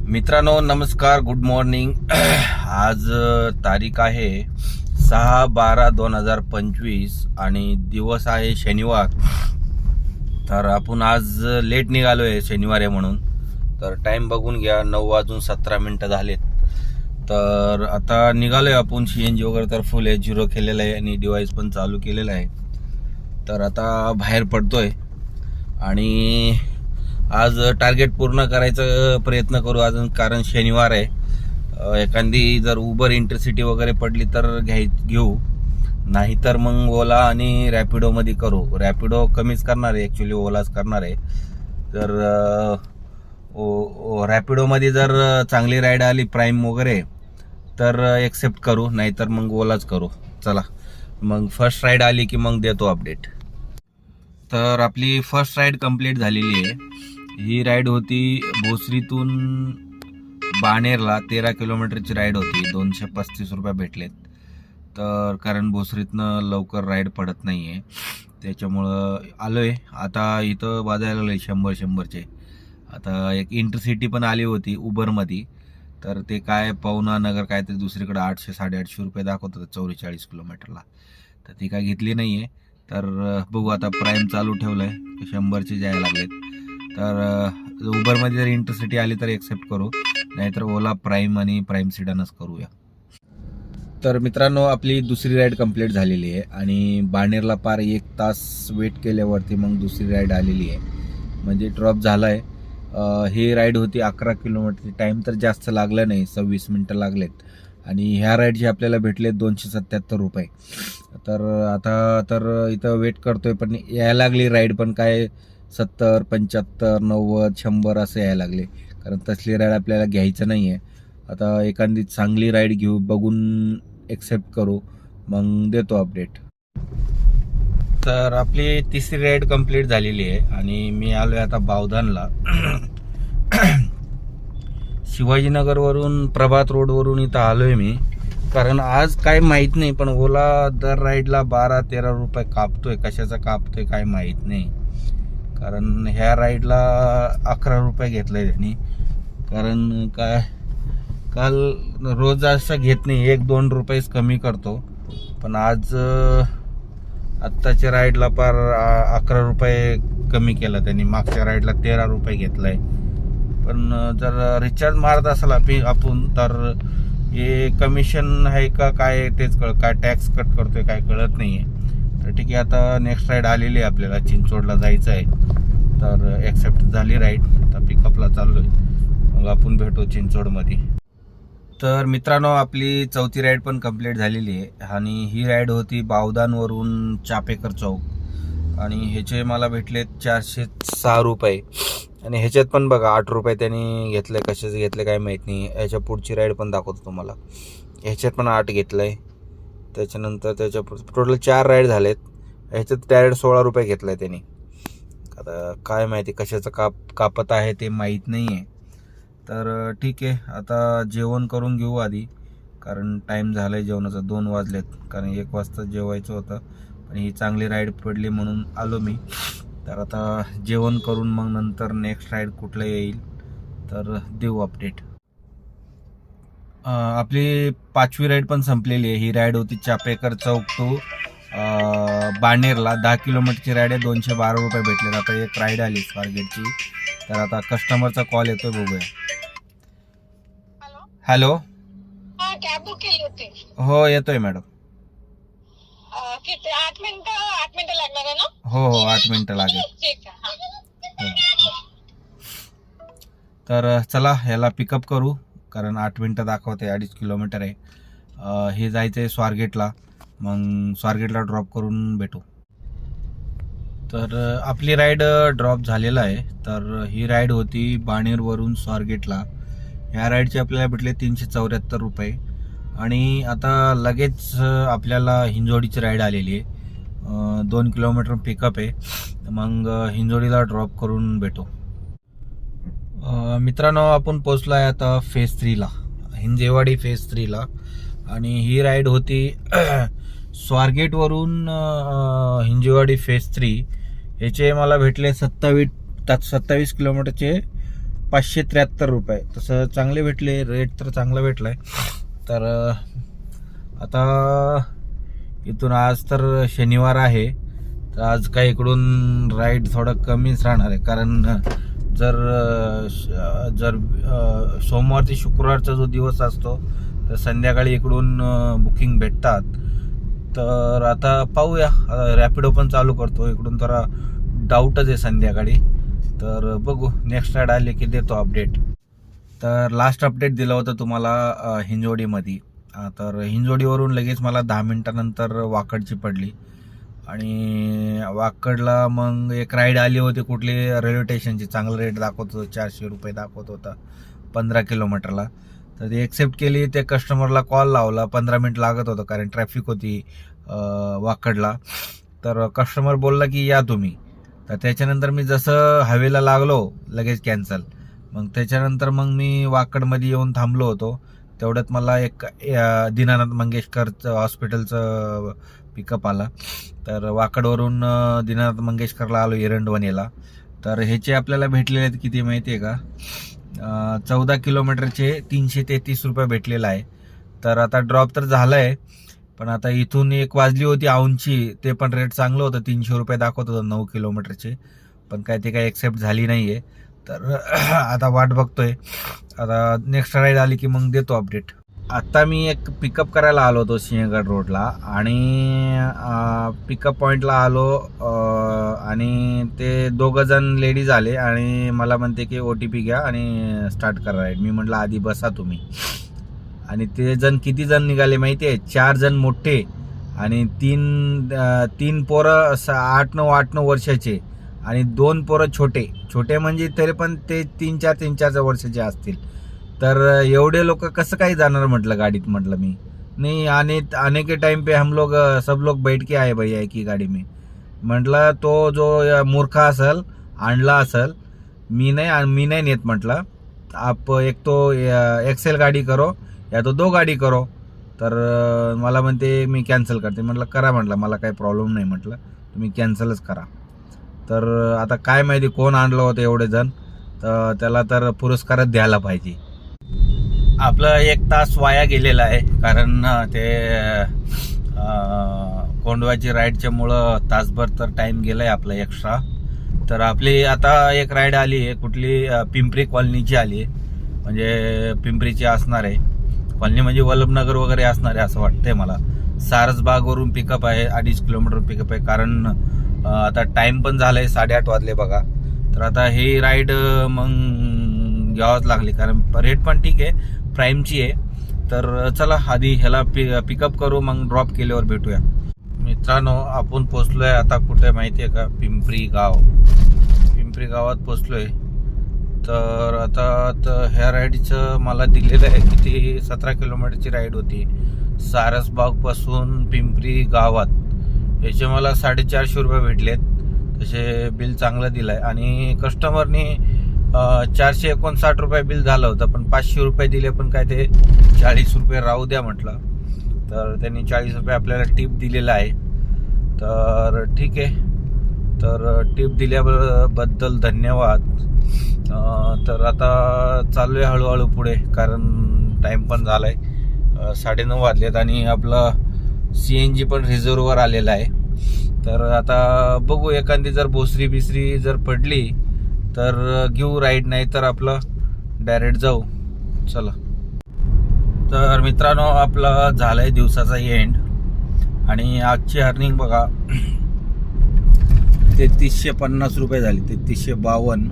मित्रांनो नमस्कार, good morning. आज तारीख आहे 6/12/2025 आणि दिवस आहे शनिवार. तर आपण आज लेट निघालोय, शनिवार आहे म्हणून. तर टाइम बघून घ्या, 9:17 झालेत. तर आता निघालोय आपण. CNG वगैरे तर फुल आहे, 0 केलेलं आहे आणि डिव्हाइस पण चालू केलेलं आहे. तर आता बाहेर पडतोय आणि आज टार्गेट पूर्ण करायचा प्रयत्न करू अजून, कारण शनिवार आहे. एखादी जर उबर इंटरसिटी वगैरे पडली तर घेऊ, नाहीतर मग ओला आणि रॅपिडोमध्ये करू. रॅपिडो कमीच करणार आहे ॲक्च्युली, ओलाच करणार आहे. तर रॅपिडोमध्ये जर चांगली राईड आली प्राईम वगैरे तर एक्सेप्ट करू, नाहीतर मग ओलाच करू. चला मग फर्स्ट राईड आली की मग देतो अपडेट. तर आपली फर्स्ट राईड कंप्लीट झालेली आहे. ही राईड होती भोसरीतून बाणेरला, 13 किलोमीटरची राईड होती. 235 रुपये भेटलेत. तर कारण भोसरीतनं लवकर राईड पडत नाही आहे, त्याच्यामुळं आलोय. आता इथं वाजायला लागले 100-100चे. आता एक इंटरसिटी पण आली होती उबरमध्ये, तर ते काय पवना नगर काय ते दुसरीकडे 800-850 रुपये दाखवत होतं 44 किलोमीटरला. तर ती काय घेतली नाही आहे. तर बघू, आता प्राईम चालू ठेवलं आहे, 100चे जायला लागलेत. तर उबरमध्ये जर इंटरसिटी आली तर एक्सेप्ट करू, नाहीतर ओला प्राईम आणि प्राईम सिडानच करूया. तर मित्रांनो आपली दुसरी राईड कंप्लीट झालेली आहे आणि बाणेरला पार 1 तास वेट केल्यावरती मग दुसरी राईड आलेली आहे, म्हणजे ड्रॉप झाला आहे. ही राईड होती 11 किलोमीटरची. टाईम तर जास्त लागला नाही, 26 मिनटं लागलेत. आणि ह्या राईडचे आपल्याला भेटले 277 रुपये. तर आता तर इथं वेट करतोय, पण यायला लागली राईड, पण काय 70, 75, 90, 100 असं यायला लागले. कारण तसली राईड आपल्याला घ्यायचं नाही आहे. आता एखादी चांगली राईड घेऊ, बघून एक्सेप्ट करू, मग देतो अपडेट. तर आपली तिसरी राईड कंप्लीट झालेली आहे आणि मी आलो आहे आता बावधानला. शिवाजीनगरवरून प्रभात रोडवरून इथं आलो आहे मी, कारण आज काय माहीत नाही, पण ओला दर राईडला 12-13 रुपये कापतोय. कशाचा कापतोय काय माहीत नाही, कारण ह्या राईडला 11 रुपये घेतलं आहे त्यांनी. कारण काय काल रोज असं घेत नाही, 1-2 रुपयेच कमी करतो, पण आज आत्ताच्या राईडला पार 11 रुपये कमी केलं त्यांनी. मागच्या राईडला 13 रुपये घेतलं आहे. पण जर रिचार्ज मारत असेल आपण तर हे कमिशन आहे का काय तेच काय टॅक्स कट करतोय काय कळत नाही आहे. तर ठीक आहे, आता नेक्स्ट राईड आलेली आहे, आपल्याला चिंचवडला जायचं आहे. तर एक्सेप्ट झाली राईड, आता पिकअपला चाललो आहे, मग आपण भेटू चिंचवडमध्ये. तर मित्रांनो आपली चौथी राईड पण कंप्लीट झालेली आहे आणि ही राईड होती बावधानवरून चापेकर चौक आणि ह्याचे मला भेटले 406 रुपये. आणि ह्याच्यात पण बघा 8 रुपये त्यांनी घेतले, कशाचे घेतले काय माहीत नाही. ह्याच्या पुढची राईड पण दाखवतो तुम्हाला. ह्याच्यात पण 8 घेतलं आहे. त्याच्यानंतर त्याच्या टोटल 4 राईड झालेत. ह्याच्यात डायरेक्ट 16 रुपये घेतलं आहे त्यांनी. आता काय माहिती कशाचं कापत आहे ते माहीत नाही आहे. तर ठीक आहे, आता जेवण करून घेऊ आधी, कारण टाईम झाला आहे जेवणाचा. 2 वाजलेत, कारण 1 वाजता जेवायचं होतं, पण ही चांगली राईड पडली म्हणून आलो मी. तर आता जेवण करून मग नंतर नेक्स्ट राईड कुठलं येईल तर देऊ अपडेट. आपली 5वी राईड पण संपलेली आहे. ही राईड होती चापेकर चौक टू बाणेरला, 10 किलोमीटरची राईड आहे. 212 रुपये भेटलेत. आता एक राईड आली स्वारगेटची, तर आता कस्टमरचा कॉल येतोय, बघूया. हॅलो, कॅब बुक केली होती. हो येतोय मॅडम. किती 8 मिनिटं लागणार आहे ना? हो 8 मिनिटं लागेल. ठीक आहे. तर चला ह्याला पिकअप करू, कारण 8 मिनिटं दाखवते, 2.5 किलोमीटर आहे. हे जायचं आहे स्वारगेटला, मग स्वारगेटला ड्रॉप करून भेटू. तर आपली राईड ड्रॉप झालेला आहे. तर ही राईड होती बाणेरवरून स्वारगेटला. ह्या राईडचे आपल्याला भेटले 374 रुपये. आणि आता लगेच आपल्याला हिंजवडीची राईड आलेली आहे. 2 किलोमीटर पिकअप आहे, मग हिंजवडीला ड्रॉप करून भेटू. मित्रांनो आपण पोचलो आहे आता फेज 3ला, हिंजेवाडी फेज 3ला. आणि ही राईड होती स्वारगेटवरून हिंजेवाडी फेज 3. याचे मला भेटले 27 किलोमीटरचे 573 रुपये. तसं चांगले भेटले, रेट तर चांगला भेटलाय. तर आता इथून आज तर शनिवार आहे, तर आज काय इकडून राईड थोडं कमीच राहणार आहे. कारण जर सोमवार ते शुक्रवारचा जो दिवस असतो तर संध्याकाळी इकडून बुकिंग भेटतात. तर आता पाहूया, रॅपिडो पण चालू करतो इकडून, जरा डाऊटच आहे संध्याकाळी. तर बघू, नेक्स्ट राईड आले की देतो अपडेट. तर लास्ट अपडेट दिलं होतं तुम्हाला हिंजवडीमध्ये. तर हिंजवडीवरून लगेच मला 10 मिनिटानंतर वाकडची पडली. आणि वाकडला मग एक राईड आली होती कुठली, रेल्वे स्टेशनची. चांगलं रेट दाखवत होतं, 400 रुपये दाखवत होता 15 किलोमीटरला. तर ती एक्सेप्ट केली. त्या कस्टमरला कॉल लावला, 15 मिनिट लागत होतं कारण ट्रॅफिक होती वाकडला. तर कस्टमर बोलला की या तुम्ही. तर त्याच्यानंतर मी जसं हवेला लागलो लगेच कॅन्सल. मग त्याच्यानंतर मग मी वाकडमध्ये येऊन थांबलो होतो. तेवढ्यात मला एक दीनानाथ मंगेशकरचं हॉस्पिटलचं पिकअप आला. तर वाकडवरून दीनानाथ मंगेशकरला आलो एरंडवणीला. तर ह्याचे आपल्याला भेटलेले आहेत किती माहिती आहे का, 14 किलोमीटरचे 333 रुपये भेटलेला आहे. तर आता ड्रॉप तर झालं आहे, पण आता इथून एक वाजली होती औंधची, ते पण रेट चांगलं होतं, 300 रुपये दाखवत होतं 9 किलोमीटरचे. पण काय ते काय एक्सेप्ट झाली नाही आहे. तर आता वाट बघतोय, आता नेक्स्ट राईड आली की मग देतो अपडेट. आता मी एक पिकअप करायला आलो होतो सिंहगड रोडला, आणि पिकअप पॉईंटला आलो आणि ते दोघं जण लेडीज आले आणि मला म्हणते की OTP घ्या आणि स्टार्ट करा राईड. मी म्हटलं आधी बसा तुम्ही. आणि ते जण किती जण निघाले माहिती आहे, 4 जण मोठे आणि तीन पोरं 8-9 वर्षाचे आणि 2 पोरं छोटे म्हणजे तरी पण ते 3-4 वर्षाचे असतील. तर एवढे लोक कसं काही जाणार म्हटलं गाडीत. म्हटलं मी नाही, आने के टाइम पे हम लोग सब लोग बैठ के आए भैया एक ही गाडी में. म्हटलं तो जो मूर्खा असेल, आणला असेल, मी नाही नेत. म्हटलं आप एक तो एक्सेल गाडी करो या तो 2 गाडी करो. तर मला म्हणते मी कॅन्सल करते. म्हटलं करा, म्हटलं मला काही प्रॉब्लेम नाही, म्हटलं तुम्ही कॅन्सलच करा. तर आता काय माहिती कोण आणलं होतं एवढे जण, तर त्याला तर पुरस्कारच द्यायला पाहिजे. आपलं 1 तास वाया गेलेला आहे, कारण ते कोंडवाची राईडच्या मुळं तासभर तर टाइम गेलाय आपला एक्स्ट्रा. तर आपली आता एक राईड आली आहे कुठली, पिंपरी कॉलनीची आली आहे. म्हणजे पिंपरीची असणार आहे कॉलनी, म्हणजे वल्लभनगर वगैरे असणार आहे असं वाटतंय मला. सारसबागवरून पिकअप आहे, 2.5 किलोमीटर पिकअप आहे. कारण आता टाइम पण झालाय, 8:30 वाजले बघा. तर आता ही राईड मग घ्यावंच लागली, कारण रेट पण ठीक आहे, प्राईमची आहे. तर चला आधी ह्याला पिकअप करू, मग ड्रॉप केल्यावर भेटूया. मित्रांनो, आपण पोचलोय आता कुठे माहिती आहे का, पिंपरी गावात पोचलोय. तर आता ह्या राईडचं मला दिलेलं आहे किती, 17 किलोमीटरची राईड होती सारसबाग पासून पिंपरी गावात. याचे मला 450 रुपये भेटलेत. तसे बिल चांगलं दिलंय. आणि कस्टमरने 459 रुपये बिल झालं होतं, पण 500 रुपये दिले. पण काय ते 40 रुपये राहू द्या म्हटलं. तर त्यांनी 40 रुपये आपल्याला टिप दिलेला आहे. तर ठीक आहे, तर टिप दिल्याबद्दल धन्यवाद. तर आता चालू आहे हळूहळू पुढे, कारण टाईम पण झालाय, 9:30 वाजलेत आणि आपला CNG पण रिझर्ववर आलेला आहे. तर आता बघू, एखादी जर भोसरी बिसरी जर पडली तर घेऊ राईड, नाही तर आपलं डायरेक्ट जाऊ. चला. तर मित्रांनो, आपला झालाय दिवसाचा एंड आणि आजची अर्निंग बघा 3350 रुपये झाली, 3352.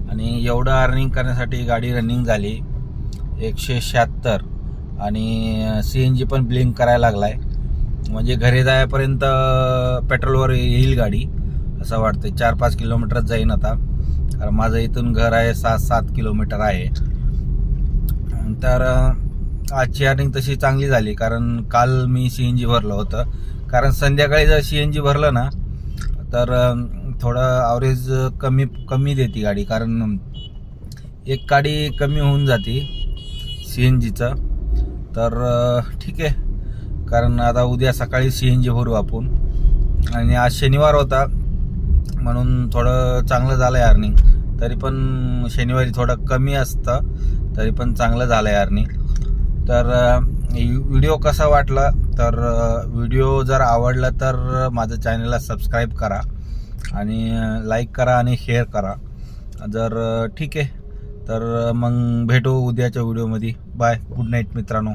आणि एवढं अर्निंग करण्यासाठी गाडी रनिंग झाली 176. आणि CNG पण ब्लिंक करायला लागलाय, म्हणजे घरी जायपर्यंत पेट्रोलवर येईल गाडी असं वाटतं. 4-5 किलोमीटरच जाईन आता, कारण माझं इथून घर आहे 7 किलोमीटर आहे. तर आजची अर्निंग तशी चांगली झाली, कारण काल मी CNG भरलं होतं. कारण संध्याकाळी जर CNG भरलं ना तर थोडं ॲव्हरेज कमी देते गाडी, कारण एक गाडी कमी होऊन जाते CNGचं. तर ठीक आहे, कारण आता उद्या सकाळी CNG भरू आपण. आणि आज शनिवार होता म्हणून थोडं चांगलं झालं आहे अर्निंग. तरी पण शनिवारी थोडं कमी असतं, तरी पण चांगलं झालं यारनी. तर व्हिडिओ कसा वाटला, तर व्हिडिओ जर आवडला तर माझं चॅनलला सबस्क्राईब करा आणि लाईक करा आणि शेअर करा. जर ठीक आहे तर मग भेटू उद्याच्या व्हिडिओमध्ये. बाय, गुड नाईट मित्रांनो.